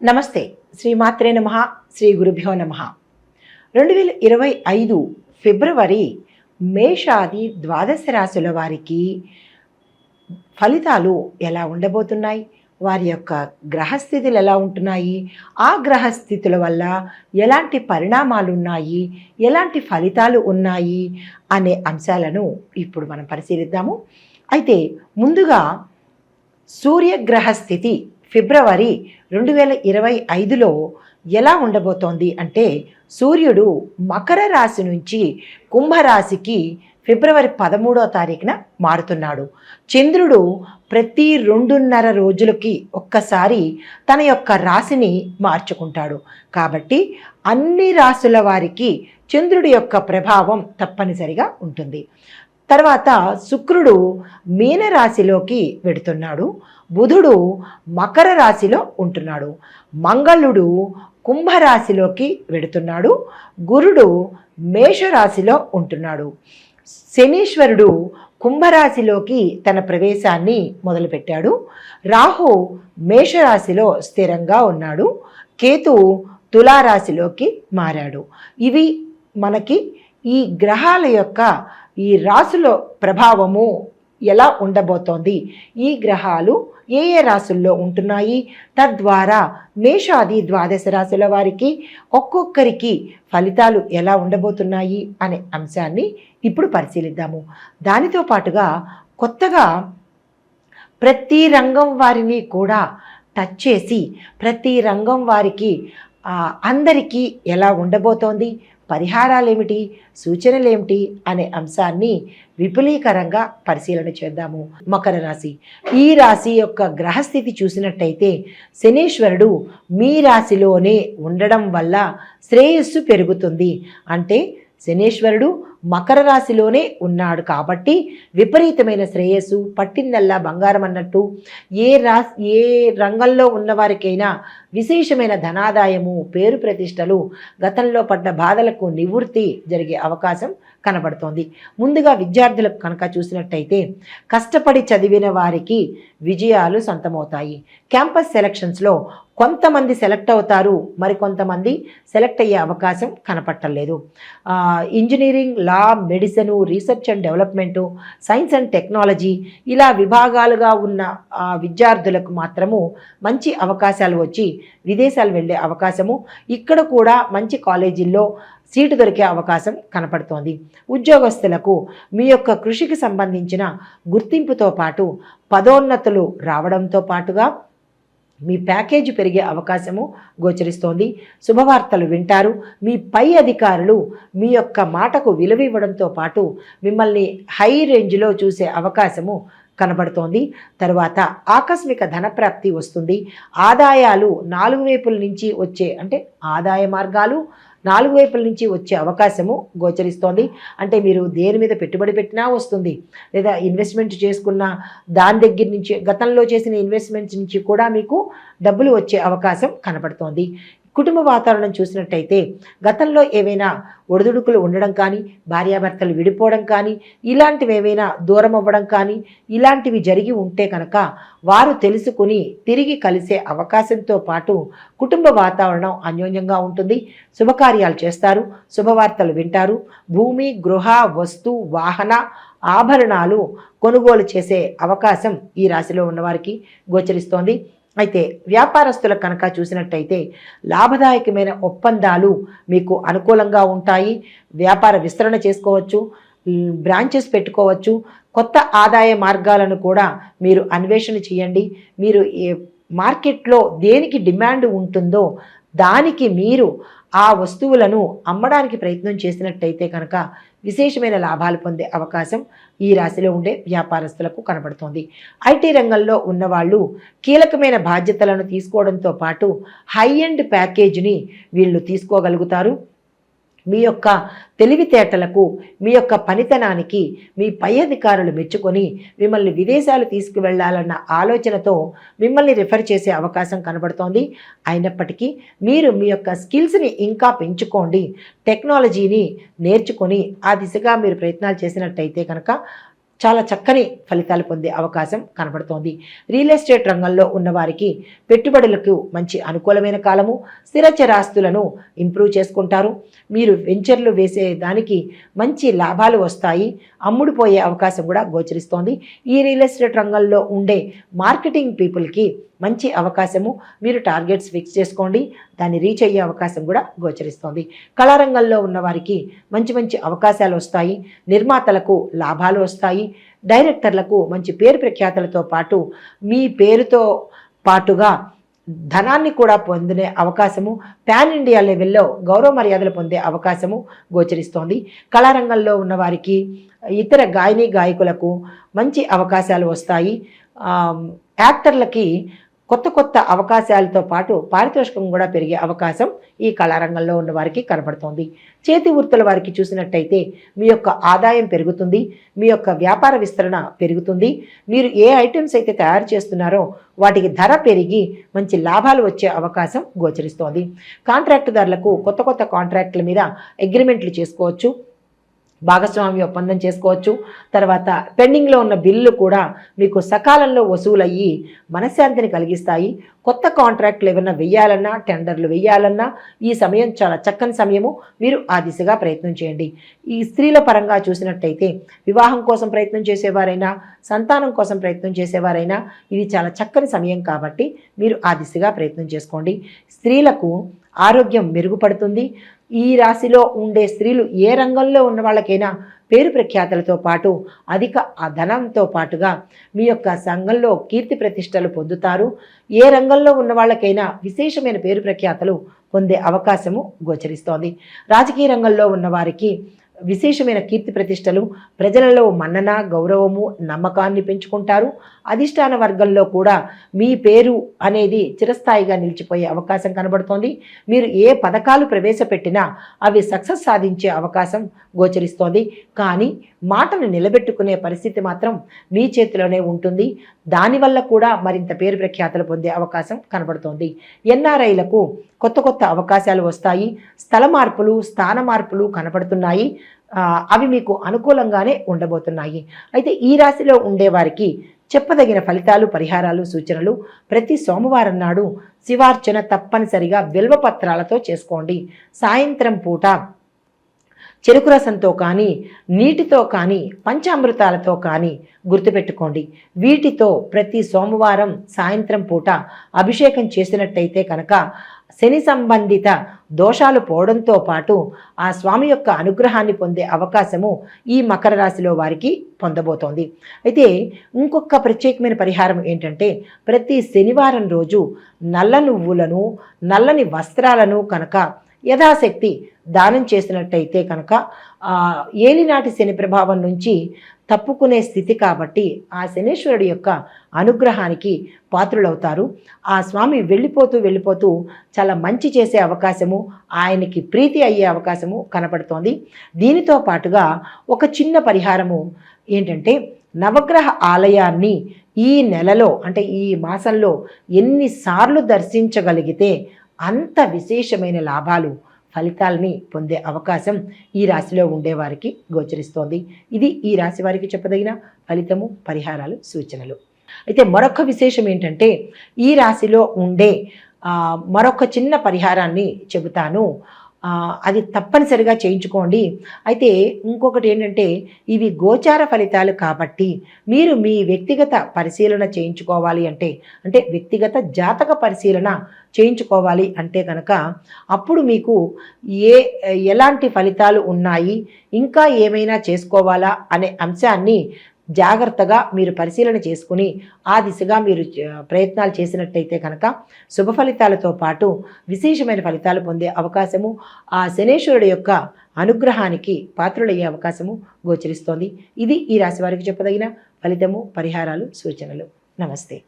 నమస్తే. శ్రీమాత్రే నమః. శ్రీ గురుభ్యో నమః. 2025 ఫిబ్రవరి మేషాది ద్వాదశ రాశుల వారికి ఫలితాలు ఎలా ఉండబోతున్నాయి, వారి యొక్క గ్రహస్థితులు ఎలా ఉంటున్నాయి, ఆ గ్రహస్థితుల వల్ల ఎలాంటి పరిణామాలు ఉన్నాయి, ఎలాంటి ఫలితాలు ఉన్నాయి అనే అంశాలను ఇప్పుడు మనం పరిశీలిద్దాము. అయితే ముందుగా సూర్యగ్రహ స్థితి ఫిబ్రవరి 2025లో ఎలా ఉండబోతోంది అంటే, సూర్యుడు మకర రాశి నుంచి కుంభరాశికి ఫిబ్రవరి 13వ తారీఖున మారుతున్నాడు. చంద్రుడు ప్రతి 2.5 రోజులకి ఒక్కసారి తన యొక్క రాశిని మార్చుకుంటాడు. కాబట్టి అన్ని రాశుల వారికి చంద్రుడి యొక్క ప్రభావం తప్పనిసరిగా ఉంటుంది. తర్వాత శుక్రుడు మీనరాశిలోకి వెడుతున్నాడు. బుధుడు మకర రాశిలో ఉంటున్నాడు. మంగళుడు కుంభరాశిలోకి వెడుతున్నాడు. గురుడు మేషరాశిలో ఉంటున్నాడు. శనీశ్వరుడు కుంభరాశిలోకి తన ప్రవేశాన్ని మొదలుపెట్టాడు. రాహు మేషరాశిలో స్థిరంగా ఉన్నాడు. కేతు తులారాశిలోకి మారాడు. ఇవి మనకి ఈ గ్రహాల యొక్క ఈ రాశుల ప్రభావము ఎలా ఉండబోతోంది, ఈ గ్రహాలు ఏ ఏ రాశుల్లో ఉంటున్నాయి, తద్వారా మేషాది ద్వాదశ రాశుల వారికి ఒక్కొక్కరికి ఫలితాలు ఎలా ఉండబోతున్నాయి అనే అంశాన్ని ఇప్పుడు పరిశీలిద్దాము. దానితో పాటుగా కొత్తగా ప్రతి రంగం వారిని కూడా టచ్ చేసి ప్రతి రంగం వారికి అందరికీ ఎలా ఉండబోతోంది, పరిహారాలు ఏమిటి, సూచనలు ఏమిటి అనే అంశాన్ని విపులీకరంగా పరిశీలన చేద్దాము. మకర రాశి, ఈ రాశి యొక్క గ్రహస్థితి చూసినట్టయితే శనీశ్వరుడు మీ రాశిలోనే ఉండడం వల్ల శ్రేయస్సు పెరుగుతుంది. అంటే శనీశ్వరుడు మకర రాశిలోనే ఉన్నాడు కాబట్టి విపరీతమైన శ్రేయస్సు, పట్టిందల్లా బంగారం అన్నట్టు ఏ రంగంలో ఉన్నవారికైనా విశేషమైన ధనాదాయము, పేరు ప్రతిష్టలు, గతంలో పడ్డ బాధలకు నివృత్తి జరిగే అవకాశం కనబడుతోంది. ముందుగా విద్యార్థులకు కనుక చూసినట్టయితే కష్టపడి చదివిన వారికి విజయాలు సొంతమవుతాయి. క్యాంపస్ సెలక్షన్స్లో కొంతమంది సెలెక్ట్ అవుతారు, మరికొంతమంది సెలెక్ట్ అయ్యే అవకాశం కనపట్టలేదు. Engineering, law, medicine, research and development, science and technology ఇలా విభాగాలుగా ఉన్న విద్యార్థులకు మాత్రము మంచి అవకాశాలు వచ్చి విదేశాలు వెళ్ళే అవకాశము, ఇక్కడ కూడా మంచి కాలేజీల్లో సీటు దొరికే అవకాశం కనపడుతోంది. ఉద్యోగస్తులకు మీ యొక్క కృషికి సంబంధించిన గుర్తింపుతో పాటు పదోన్నతులు రావడంతో పాటుగా మీ ప్యాకేజీ పెరిగే అవకాశము గోచరిస్తోంది. శుభవార్తలు వింటారు. మీ పై అధికారులు మీ యొక్క మాటకు విలువ ఇవ్వడంతో పాటు మిమ్మల్ని హై రేంజ్లో చూసే అవకాశము కనబడుతోంది. తరువాత ఆకస్మిక ధనప్రాప్తి వస్తుంది. ఆదాయాలు 4 వైపుల నుంచి వచ్చే, అంటే ఆదాయ మార్గాలు 4 వైపుల నుంచి వచ్చే అవకాశము గోచరిస్తోంది. అంటే మీరు దేని మీద పెట్టుబడి పెట్టినా వస్తుంది, లేదా ఇన్వెస్ట్మెంట్ చేసుకున్న దాని దగ్గర నుంచి, గతంలో చేసిన ఇన్వెస్ట్మెంట్స్ నుంచి కూడా మీకు డబ్బులు వచ్చే అవకాశం కనపడుతోంది. కుటుంబ వాతావరణం చూసినట్టయితే గతంలో ఏవైనా ఒడిదుడుకులు ఉండడం కానీ, భార్యాభర్తలు విడిపోవడం కానీ, ఇలాంటివి ఏవైనా దూరం అవ్వడం కానీ ఇలాంటివి జరిగి ఉంటే కనుక వారు తెలుసుకుని తిరిగి కలిసే అవకాశంతో పాటు కుటుంబ వాతావరణం అన్యోన్యంగా ఉంటుంది. శుభకార్యాలు చేస్తారు, శుభవార్తలు వింటారు. భూమి, గృహ, వస్తు, వాహన, ఆభరణాలు కొనుగోలు చేసే అవకాశం ఈ రాశిలో ఉన్నవారికి గోచరిస్తోంది. అయితే వ్యాపారస్తులకు కనుక చూసినట్టయితే లాభదాయకమైన ఒప్పందాలు మీకు అనుకూలంగా ఉంటాయి. వ్యాపార విస్తరణ చేసుకోవచ్చు, బ్రాంచెస్ పెట్టుకోవచ్చు. కొత్త ఆదాయ మార్గాలను కూడా మీరు అన్వేషణ చేయండి. మీరు మార్కెట్లో దేనికి డిమాండ్ ఉంటుందో దానికి మీరు ఆ వస్తువులను అమ్మడానికి ప్రయత్నం చేసినట్టయితే కనుక విశేషమైన లాభాలు పొందే అవకాశం ఈ రాశిలో ఉండే వ్యాపారస్తులకు కనబడుతోంది. ఐటీ రంగంలో ఉన్నవాళ్ళు కీలకమైన బాధ్యతలను తీసుకోవడంతో పాటు హై ఎండ్ ప్యాకేజీని వీళ్ళు తీసుకోగలుగుతారు. మీ యొక్క తెలివితేటలకు, మీ యొక్క పనితనానికి మీ పై అధికారులు మెచ్చుకొని మిమ్మల్ని విదేశాలు తీసుకువెళ్లాలన్న ఆలోచనతో మిమ్మల్ని రిఫర్ చేసే అవకాశం కనబడుతోంది. అయినప్పటికీ మీరు మీ యొక్క స్కిల్స్ని ఇంకా పెంచుకోండి, టెక్నాలజీని నేర్చుకొని ఆ దిశగా మీరు ప్రయత్నాలు చేసినట్టయితే కనుక చాలా చక్కని ఫలితాలు పొందే అవకాశం కనబడుతోంది. రియల్ ఎస్టేట్ రంగంలో ఉన్నవారికి పెట్టుబడులకు మంచి అనుకూలమైన కాలము. స్థిర చరాస్తులను ఇంప్రూవ్ చేసుకుంటారు. మీరు వెంచర్లు వేసే దానికి మంచి లాభాలు వస్తాయి. అమ్ముడుపోయే అవకాశం కూడా గోచరిస్తోంది. ఈ రియల్ ఎస్టేట్ రంగంలో ఉండే మార్కెటింగ్ పీపుల్కి మంచి అవకాశము. మీరు టార్గెట్స్ ఫిక్స్ చేసుకోండి, దాన్ని రీచ్ అయ్యే అవకాశం కూడా గోచరిస్తోంది. కళారంగంలో ఉన్నవారికి మంచి మంచి అవకాశాలు వస్తాయి. నిర్మాతలకు లాభాలు వస్తాయి. డైరెక్టర్లకు మంచి పేరు ప్రఖ్యాతలతో పాటు మీ పేరుతో పాటుగా ధనాన్ని కూడా పొందే అవకాశము, పాన్ ఇండియా లెవెల్లో గౌరవ మర్యాదలు పొందే అవకాశము గోచరిస్తోంది. కళారంగంలో ఉన్నవారికి ఇతర గాయని గాయకులకు మంచి అవకాశాలు వస్తాయి. యాక్టర్లకి కొత్త కొత్త అవకాశాలతో పాటు పారితోషికం కూడా పెరిగే అవకాశం ఈ కళారంగంలో ఉన్న వారికి కనబడుతోంది. చేతి వృత్తుల వారికి చూసినట్టయితే మీ యొక్క ఆదాయం పెరుగుతుంది. మీ యొక్క వ్యాపార విస్తరణ పెరుగుతుంది. మీరు ఏ ఐటమ్స్ అయితే తయారు చేస్తున్నారో వాటికి ధర పెరిగి మంచి లాభాలు వచ్చే అవకాశం గోచరిస్తోంది. కాంట్రాక్టుదారులకు కొత్త కొత్త కాంట్రాక్టుల మీద అగ్రిమెంట్లు చేసుకోవచ్చు. భాగస్వామ్య ఒప్పందం చేసుకోవచ్చు. తర్వాత పెండింగ్లో ఉన్న బిల్లు కూడా మీకు సకాలంలో వసూలయ్యి మనశ్శాంతిని కలిగిస్తాయి. కొత్త కాంట్రాక్టులు ఏమైనా వెయ్యాలన్నా, టెండర్లు వెయ్యాలన్నా ఈ సమయం చాలా చక్కని సమయము. మీరు ఆ దిశగా ప్రయత్నం చేయండి. ఈ స్త్రీల పరంగా చూసినట్టయితే వివాహం కోసం ప్రయత్నం చేసేవారైనా, సంతానం కోసం ప్రయత్నం చేసేవారైనా ఇది చాలా చక్కని సమయం కాబట్టి మీరు ఆ దిశగా ప్రయత్నం చేసుకోండి. స్త్రీలకు ఆరోగ్యం మెరుగుపడుతుంది. ఈ రాశిలో ఉండే స్త్రీలు ఏ రంగంలో ఉన్న వాళ్ళకైనా పేరు ప్రఖ్యాతలతో పాటు అధిక ధనంతో పాటుగా మీ యొక్క సంఘంలో కీర్తి ప్రతిష్టలు పొందుతారు. ఏ రంగంలో ఉన్న వాళ్ళకైనా విశేషమైన పేరు ప్రఖ్యాతలు పొందే అవకాశము గోచరిస్తోంది. రాజకీయ రంగంలో ఉన్నవారికి విశేషమైన కీర్తి ప్రతిష్టలు, ప్రజలలో మన్నన, గౌరవము, నమ్మకాన్ని పెంచుకుంటారు. అధిష్టాన వర్గంలో కూడా మీ పేరు అనేది చిరస్థాయిగా నిలిచిపోయే అవకాశం కనబడుతోంది. మీరు ఏ పథకాలు ప్రవేశపెట్టినా అవి సక్సెస్ సాధించే అవకాశం గోచరిస్తోంది. కానీ మాటను నిలబెట్టుకునే పరిస్థితి మాత్రం మీ చేతిలోనే ఉంటుంది. దానివల్ల కూడా మరింత పేరు ప్రఖ్యాతలు పొందే అవకాశం కనబడుతోంది. ఎన్ఆర్ఐలకు కొత్త కొత్త అవకాశాలు వస్తాయి. స్థల మార్పులు, స్థాన మార్పులు కనబడుతున్నాయి. అవి మీకు అనుకూలంగానే ఉండబోతున్నాయి. అయితే ఈ రాశిలో ఉండేవారికి చెప్పదగిన ఫలితాలు, పరిహారాలు, సూచనలు ప్రతి సోమవారం నాడు శివార్చన తప్పనిసరిగా బిల్వపత్రాలతో చేసుకోండి. సాయంత్రం పూట చెరుకు రసంతో కానీ, నీటితో కానీ, పంచామృతాలతో కానీ గుర్తుపెట్టుకోండి. వీటితో ప్రతి సోమవారం సాయంత్రం పూట అభిషేకం చేసినట్టయితే కనుక శని సంబంధిత దోషాలు పోవడంతో పాటు ఆ స్వామి యొక్క అనుగ్రహాన్ని పొందే అవకాశము ఈ మకర రాశిలో వారికి పొందబోతోంది. అయితే ఇంకొక ప్రత్యేకమైన పరిహారం ఏంటంటే ప్రతి శనివారం రోజు నల్ల నువ్వులను, నల్లని వస్త్రాలను కనుక యథాశక్తి దానం చేసినట్టయితే కనుక ఏలినాటి శని ప్రభావం నుంచి తప్పుకునే స్థితి కాబట్టి ఆ శనీశ్వరుడి యొక్క అనుగ్రహానికి పాత్రులవుతారు. ఆ స్వామి వెళ్ళిపోతూ చాలా మంచి చేసే అవకాశము, ఆయనకి ప్రీతి అయ్యే అవకాశము కనపడుతోంది. దీనితో పాటుగా ఒక చిన్న పరిహారము ఏంటంటే నవగ్రహ ఆలయాన్ని ఈ నెలలో అంటే ఈ మాసంలో ఎన్నిసార్లు దర్శించగలిగితే అంత విశేషమైన లాభాలు, ఫలితాలని పొందే అవకాశం ఈ రాశిలో ఉండేవారికి గోచరిస్తోంది. ఇది ఈ రాశి వారికి చెప్పదగిన ఫలితము, పరిహారాలు, సూచనలు. అయితే మరొక విశేషం ఏంటంటే ఈ రాశిలో ఉండే మరొక చిన్న పరిహారాన్ని చెబుతాను. అది తప్పనిసరిగా చేయించుకోండి. అయితే ఇంకొకటి ఏంటంటే ఇవి గోచార ఫలితాలు కాబట్టి మీరు మీ వ్యక్తిగత పరిశీలన చేయించుకోవాలి అంటే వ్యక్తిగత జాతక పరిశీలన చేయించుకోవాలి అంటే కనుక అప్పుడు మీకు ఎలాంటి ఫలితాలు ఉన్నాయి, ఇంకా ఏమైనా చేసుకోవాలా అనే అంశాన్ని జాగ్రత్తగా మీరు పరిశీలన చేసుకుని ఆ దిశగా మీరు ప్రయత్నాలు చేసినట్టయితే కనుక శుభ ఫలితాలతో పాటు విశేషమైన ఫలితాలు పొందే అవకాశము, ఆ శనేశ్వరుడు యొక్క అనుగ్రహానికి పాత్రులయ్యే అవకాశము గోచరిస్తోంది. ఇది ఈ రాశి వారికి చెప్పదగిన ఫలితము, పరిహారాలు, సూచనలు. నమస్తే.